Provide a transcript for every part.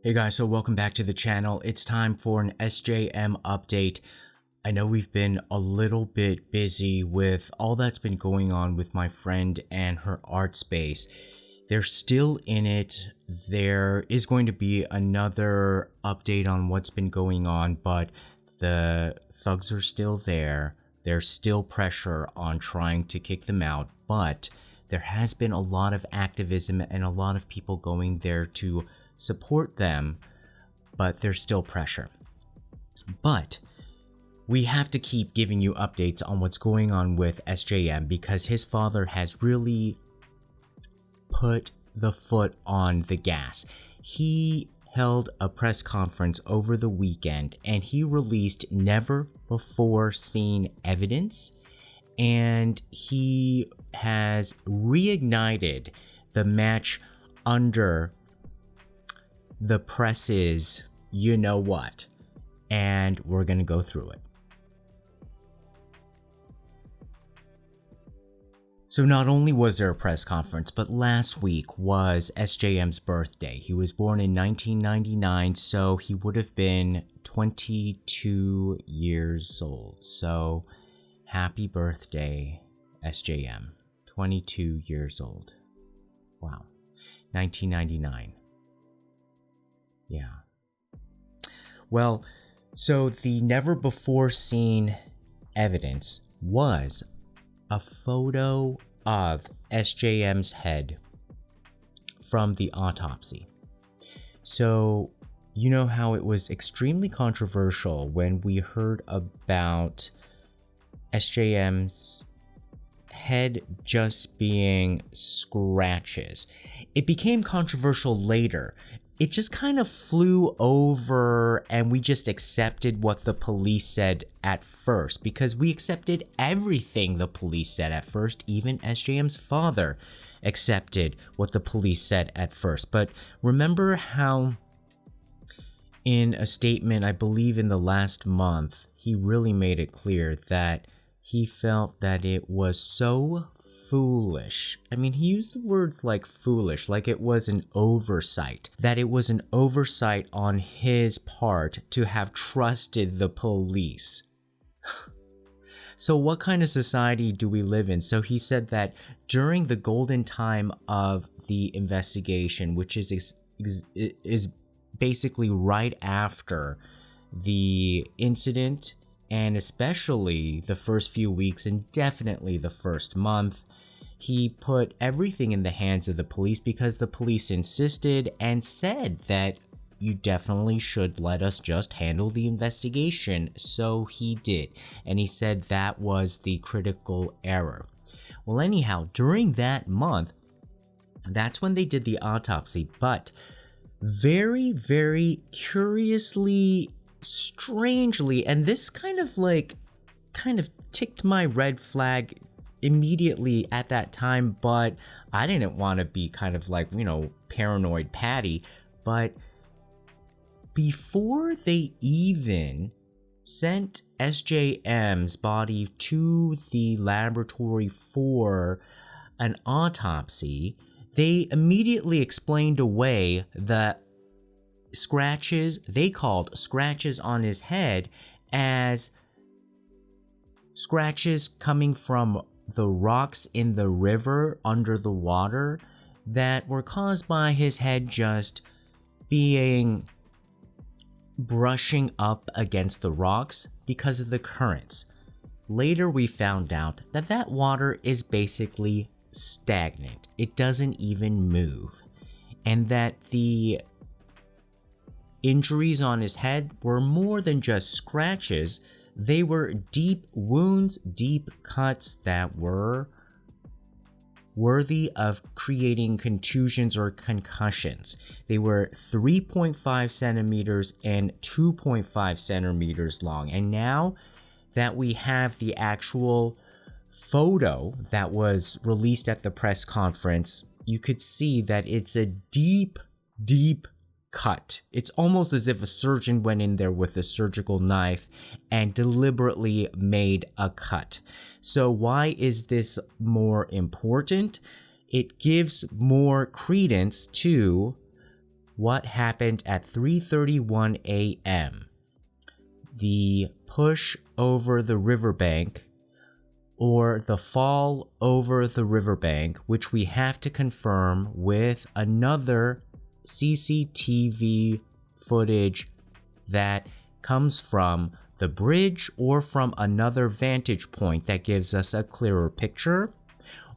Hey guys, so welcome back to the channel. It's time for an SJM update. I know we've been a little bit busy with all that's been going on with my friend and her art space. They're still in it. There is going to be another update on what's been going on, but the thugs are still there. There's still pressure on trying to kick them out, but there has been a lot of activism and a lot of people going there to support them, but there's still pressure. But we have to keep giving you updates on what's going on with SJM because his father has really put the foot on the gas. He held a press conference over the weekend and he released never before seen evidence, and he has reignited the match under the press's you know what, and we're gonna go through it. So not only was there a press conference, but last week was SJM's birthday. He was born in 1999, so he would have been 22 years old. So happy birthday, SJM. 22 years old. Wow. 1999. Yeah. Well, so the never before seen evidence was a photo of SJM's head from the autopsy. So, you know how it was extremely controversial when we heard about SJM's head just being scratches. It became controversial later. It just kind of flew over and we just accepted what the police said at first because we accepted everything the police said at first. Even SJM's father accepted what the police said at first. But remember how in a statement, I believe in the last month, he really made it clear that he felt that it was so foolish. I mean, he used the words like foolish, like it was an oversight. That it was an oversight on his part to have trusted the police. So what kind of society do we live in? So he said that during the golden time of the investigation, which is basically right after the incident, and especially the first few weeks and definitely the first month, he put everything in the hands of the police because the police insisted and said that you definitely should let us just handle the investigation. So he did. And he said that was the critical error. Well, anyhow, during that month, that's when they did the autopsy. But very, very curiously, strangely, and this kind of ticked my red flag immediately at that time, but I didn't want to be kind of like, paranoid Patty. But before they even sent SJM's body to the laboratory for an autopsy, they immediately explained away the scratches they called scratches on his head as scratches coming from the rocks in the river under the water that were caused by his head just being brushing up against the rocks because of the currents. Later we found out that that water is basically stagnant. It doesn't even move, and that the injuries on his head were more than just scratches. They were deep wounds, deep cuts that were worthy of creating contusions or concussions. They were 3.5 centimeters and 2.5 centimeters long. And now that we have the actual photo that was released at the press conference, you could see that it's a deep, deep cut. It's almost as if a surgeon went in there with a surgical knife and deliberately made a cut. So why is this more important? It gives more credence to what happened at 3:31 a.m. The push over the riverbank or the fall over the riverbank, which we have to confirm with another CCTV footage that comes from the bridge or from another vantage point that gives us a clearer picture,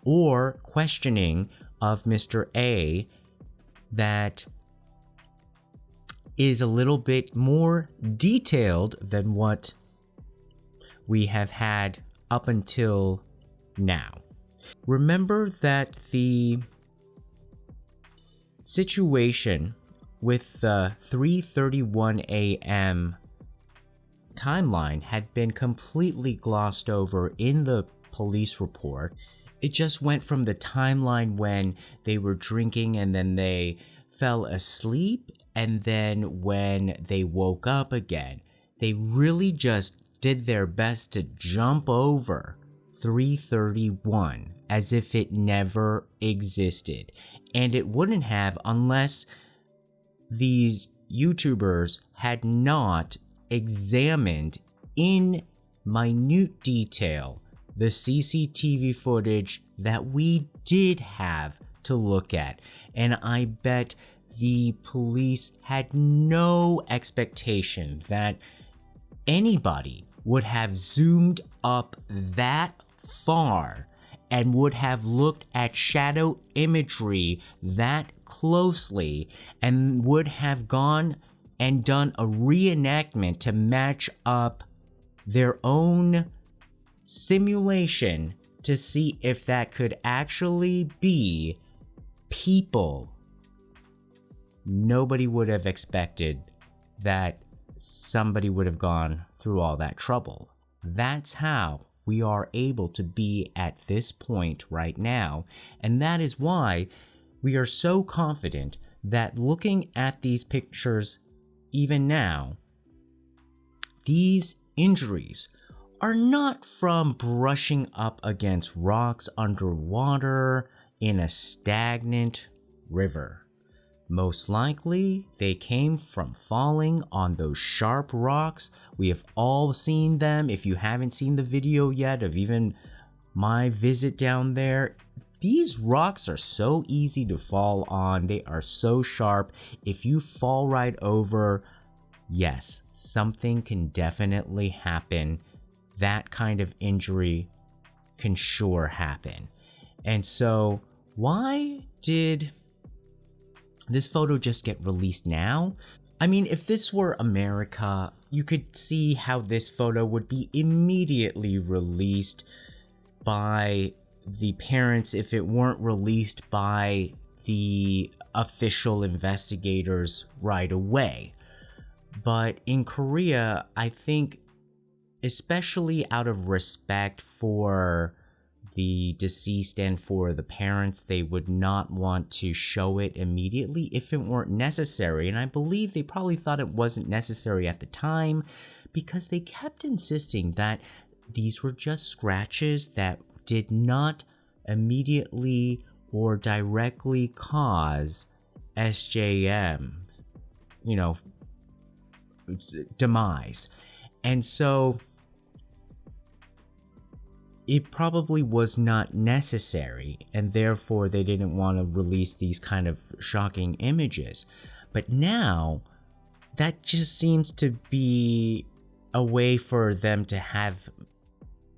or questioning of Mr. A that is a little bit more detailed than what we have had up until now. Remember that the situation with the 3:31 a.m. timeline had been completely glossed over in the police report. It just went from the timeline when they were drinking and then they fell asleep, and then when they woke up again. They really just did their best to jump over 3:31 as if it never existed. And it wouldn't have unless these YouTubers had not examined in minute detail the CCTV footage that we did have to look at. And I bet the police had no expectation that anybody would have zoomed up that far and would have looked at shadow imagery that closely and would have gone and done a reenactment to match up their own simulation to see if that could actually be people. Nobody would have expected that somebody would have gone through all that trouble. That's how we are able to be at this point right now, and that is why we are so confident that looking at these pictures even now, these injuries are not from brushing up against rocks underwater in a stagnant river. Most likely, they came from falling on those sharp rocks. We have all seen them. If you haven't seen the video yet of even my visit down there, these rocks are so easy to fall on. They are so sharp. If you fall right over, yes, something can definitely happen. That kind of injury can sure happen. And so, why did this photo just get released now? I mean, if this were America, you could see how this photo would be immediately released by the parents if it weren't released by the official investigators right away. But in Korea, I think, especially out of respect for the deceased and for the parents, they would not want to show it immediately if it weren't necessary. And I believe they probably thought it wasn't necessary at the time because they kept insisting that these were just scratches that did not immediately or directly cause SJM's, demise. And so it probably was not necessary, and therefore they didn't want to release these kind of shocking images. But now, that just seems to be a way for them to have,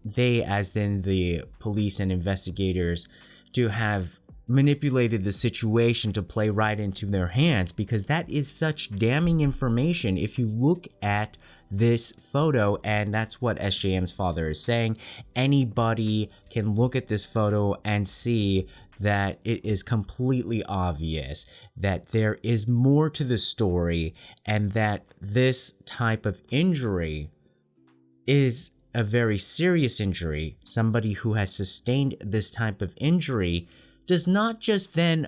they as in the police and investigators, to have manipulated the situation to play right into their hands, because that is such damning information. If you look at this photo, and that's what SJM's father is saying, anybody can look at this photo and see that it is completely obvious that there is more to the story, and that this type of injury is a very serious injury. Somebody who has sustained this type of injury does not just then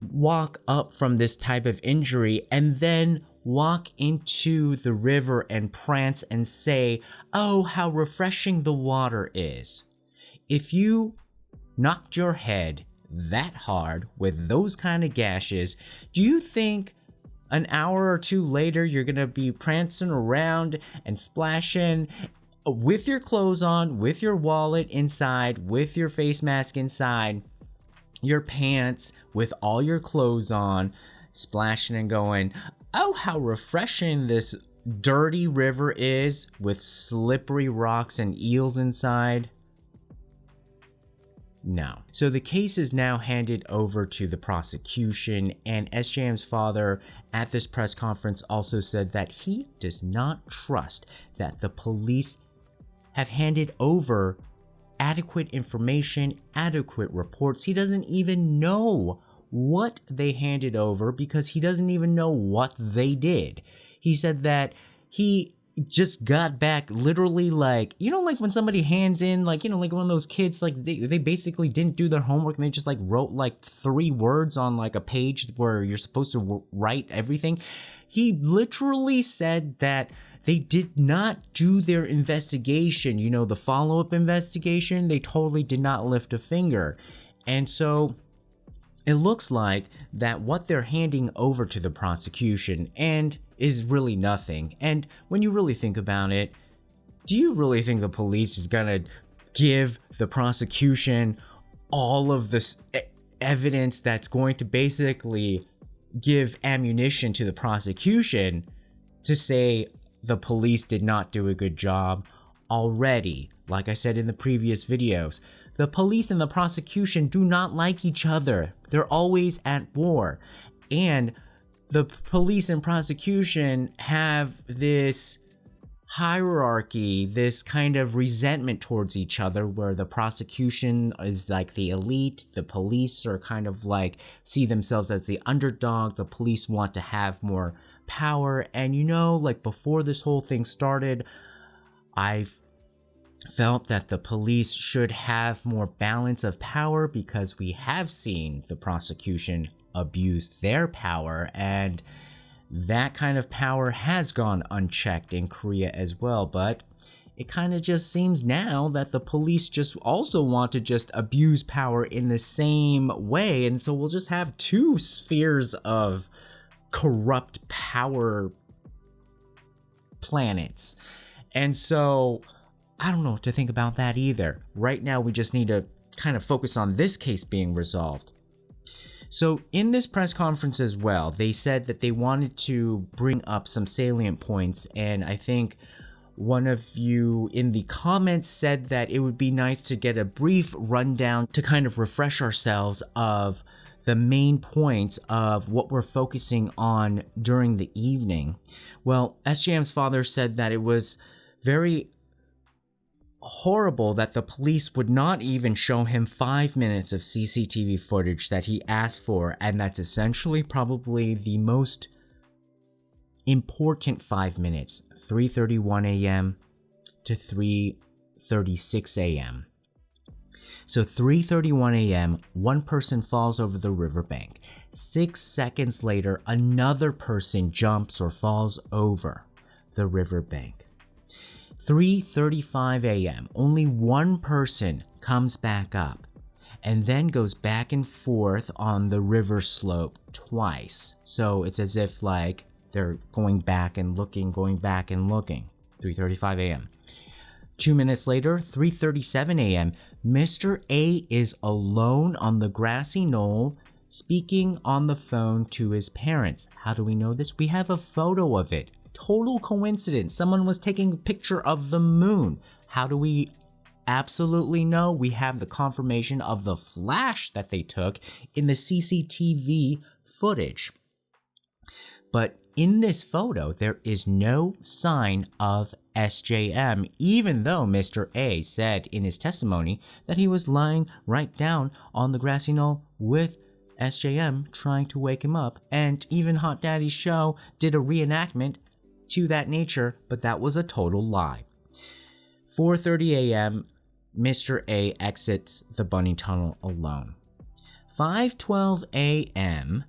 walk up from this type of injury and then walk into the river and prance and say, "Oh, how refreshing the water is." If you knocked your head that hard with those kind of gashes, do you think an hour or two later you're gonna be prancing around and splashing with your clothes on, with your wallet inside, with your face mask inside, your pants, with all your clothes on, splashing and going, oh, how refreshing this dirty river is with slippery rocks and eels inside? No. So the case is now handed over to the prosecution, and SJM's father at this press conference also said that he does not trust that the police have handed over adequate information, adequate reports. He doesn't even know what they handed over because he doesn't even know what they did. He said that he just got back literally like, like when somebody hands in like, like one of those kids, like they basically didn't do their homework and they just like wrote like 3 words on like a page where you're supposed to write everything. He literally said that they did not do their investigation, the follow-up investigation. They totally did not lift a finger. And so it looks like that what they're handing over to the prosecution and is really nothing. And when you really think about it, do you really think the police is gonna give the prosecution all of this evidence that's going to basically give ammunition to the prosecution to say the police did not do a good job? Already, like I said in the previous videos, the police and the prosecution do not like each other. They're always at war. And the police and prosecution have this hierarchy, this kind of resentment towards each other, where the prosecution is like the elite, the police are kind of like see themselves as the underdog, the police want to have more power. And like before this whole thing started, I've felt that the police should have more balance of power because we have seen the prosecution abuse their power, and that kind of power has gone unchecked in Korea as well. But it kind of just seems now that the police just also want to just abuse power in the same way, and so we'll just have 2 spheres of corrupt power planets. And so I don't know what to think about that either. Right now we just need to kind of focus on this case being resolved. So in this press conference as well, they said that they wanted to bring up some salient points, and I think one of you in the comments said that it would be nice to get a brief rundown to kind of refresh ourselves of the main points of what we're focusing on during the evening. Well, SJM's father said that it was very horrible that the police would not even show him 5 minutes of CCTV footage that he asked for, and that's essentially probably the most important 5 minutes, 3:31 a.m. to 3:36 a.m. So 3:31 a.m., one person falls over the riverbank. 6 seconds later, another person jumps or falls over the riverbank. 3:35 a.m., only one person comes back up and then goes back and forth on the river slope twice. So it's as if like they're going back and looking, 3:35 a.m. 2 minutes later, 3:37 a.m., Mr. A is alone on the grassy knoll speaking on the phone to his parents. How do we know this? We have a photo of it. Total coincidence. Someone was taking a picture of the moon. How do we absolutely know? We have the confirmation of the flash that they took in the CCTV footage. But in this photo, there is no sign of SJM, even though Mr. A said in his testimony that he was lying right down on the grassy knoll with SJM trying to wake him up. And even Hot Daddy's show did a reenactment to that nature, but that was a total lie. 4:30 a.m., Mr. A exits the bunny tunnel alone. 5:12 a.m.,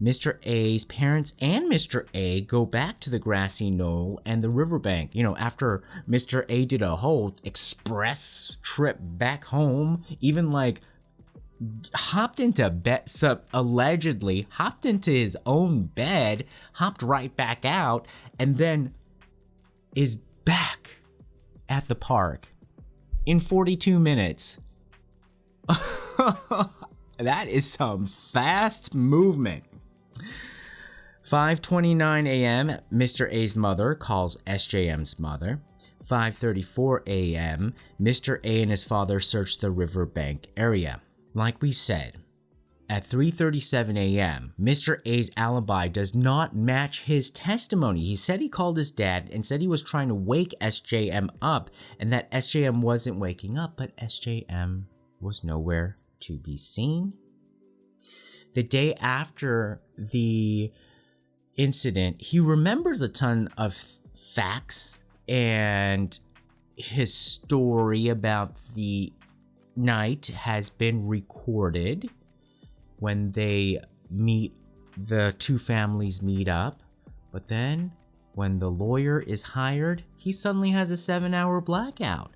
Mr. A's parents and Mr. A go back to the grassy knoll and the riverbank. After Mr. A did a whole express trip back home, even like hopped into bed, allegedly hopped into his own bed, hopped right back out, and then is back at the park in 42 minutes. That is some fast movement. 5:29 a.m., Mr. A's mother calls SJM's mother. 5:34 a.m., Mr. A and his father search the riverbank area. Like we said, at 3:37 a.m., Mr. A's alibi does not match his testimony. He said he called his dad and said he was trying to wake SJM up and that SJM wasn't waking up, but SJM was nowhere to be seen. The day after the incident, he remembers a ton of facts and his story about the night has been recorded when the two families meet up. But then when the lawyer is hired, he suddenly has a 7-hour blackout.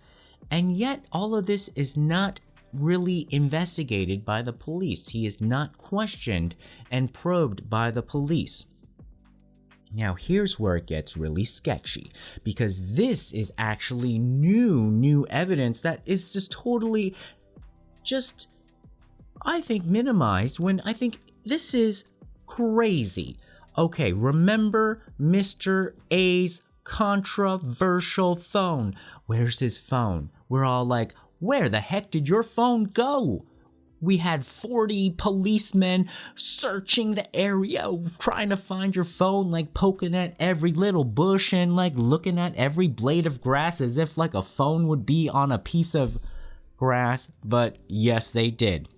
And yet all of this is not really investigated by the police. He is not questioned and probed by the police. Now here's where it gets really sketchy, because this is actually new evidence that is just totally I think minimized, when I think this is crazy. Okay, remember Mr. A's controversial phone. Where's his phone? We're all like, where the heck did your phone go? We had 40 policemen searching the area, trying to find your phone, like poking at every little bush and like looking at every blade of grass as if like a phone would be on a piece of grass. But yes, they did.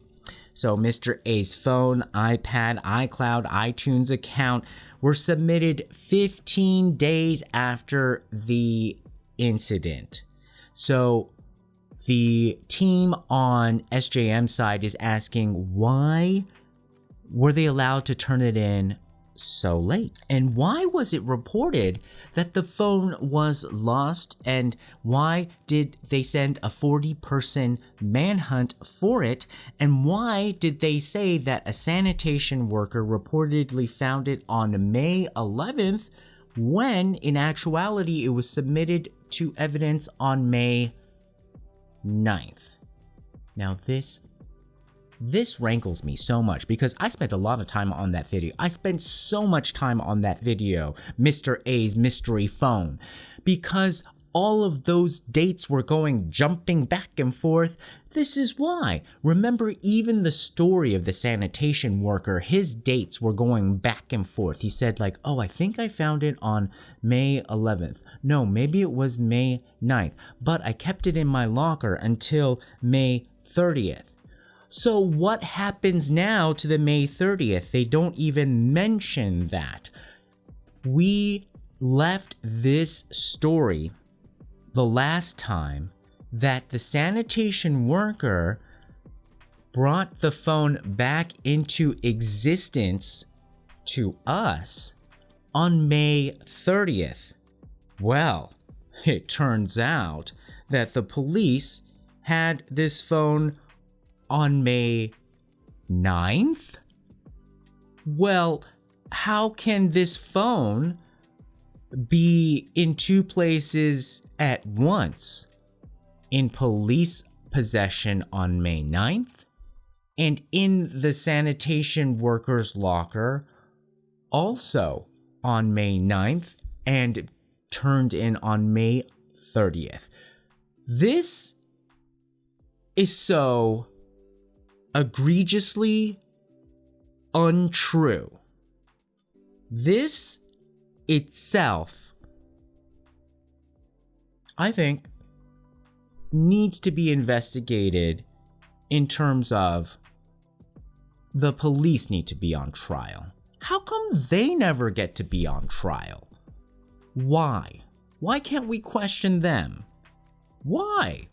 So Mr. A's phone, iPad, iCloud, iTunes account were submitted 15 days after the incident. So the team on SJM's side is asking, why were they allowed to turn it in so late? And why was it reported that the phone was lost? And why did they send a 40-person manhunt for it? And why did they say that a sanitation worker reportedly found it on May 11th when in actuality it was submitted to evidence on May 9th? Now this rankles me so much because I spent a lot of time on that video. I spent so much time on that video, Mr. A's mystery phone, because all of those dates were jumping back and forth. This is why. Remember, even the story of the sanitation worker, his dates were going back and forth. He said like, oh, I think I found it on May 11th. No, maybe it was May 9th, but I kept it in my locker until May 30th. So what happens now to the May 30th? They don't even mention that. We left this story the last time that the sanitation worker brought the phone back into existence to us on May 30th. Well, it turns out that the police had this phone on May 9th? Well, how can this phone be in two places at once? In police possession on May 9th and in the sanitation worker's locker also on May 9th and turned in on May 30th. This is so egregiously untrue. This itself, I think, needs to be investigated in terms of the police need to be on trial. How come they never get to be on trial? Why? Why can't we question them? Why?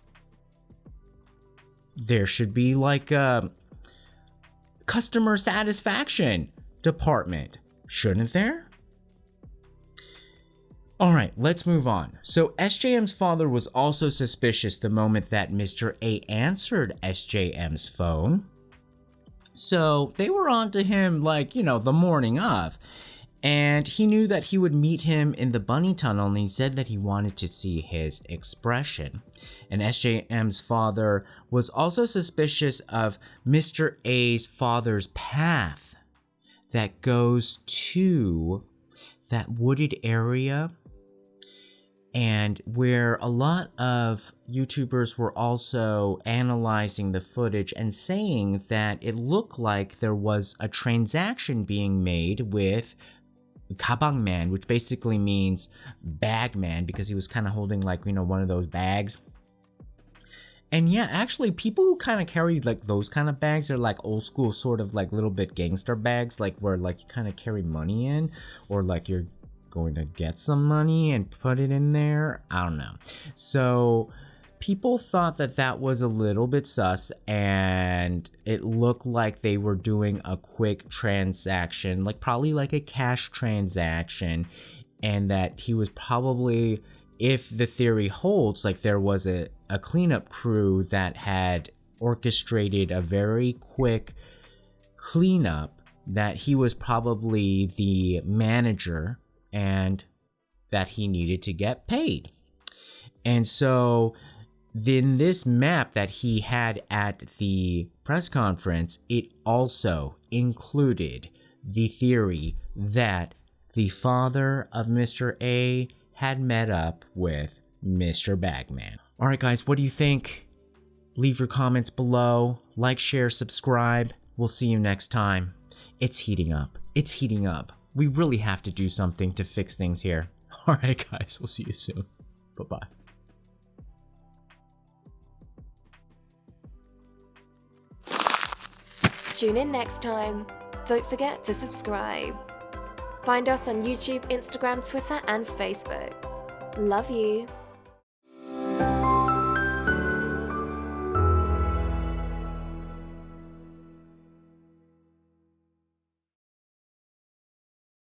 There should be like a customer satisfaction department, shouldn't there? Alright, let's move on. So SJM's father was also suspicious the moment that Mr. A answered SJM's phone. So they were on to him like, the morning of. And he knew that he would meet him in the bunny tunnel, and he said that he wanted to see his expression. And SJM's father was also suspicious of Mr. A's father's path that goes to that wooded area, and where a lot of YouTubers were also analyzing the footage and saying that it looked like there was a transaction being made with Kabang Man, which basically means bag man, because he was kind of holding like, one of those bags. And yeah, actually people who kind of carry like those kind of bags are like old school, sort of like little bit gangster bags, like where like you kind of carry money in, or like you're going to get some money and put it in there. I don't know. So people thought that that was a little bit sus, and it looked like they were doing a quick transaction, like probably like a cash transaction, and that he was probably, if the theory holds, like there was a cleanup crew that had orchestrated a very quick cleanup, that he was probably the manager and that he needed to get paid. And so in this map that he had at the press conference, it also included the theory that the father of Mr. A had met up with Mr. Bagman. Alright guys, what do you think? Leave your comments below. Like, share, subscribe. We'll see you next time. It's heating up. It's heating up. We really have to do something to fix things here. Alright guys, we'll see you soon. Bye-bye. Tune in next time. Don't forget to subscribe. Find us on YouTube, Instagram, Twitter, and Facebook. Love you.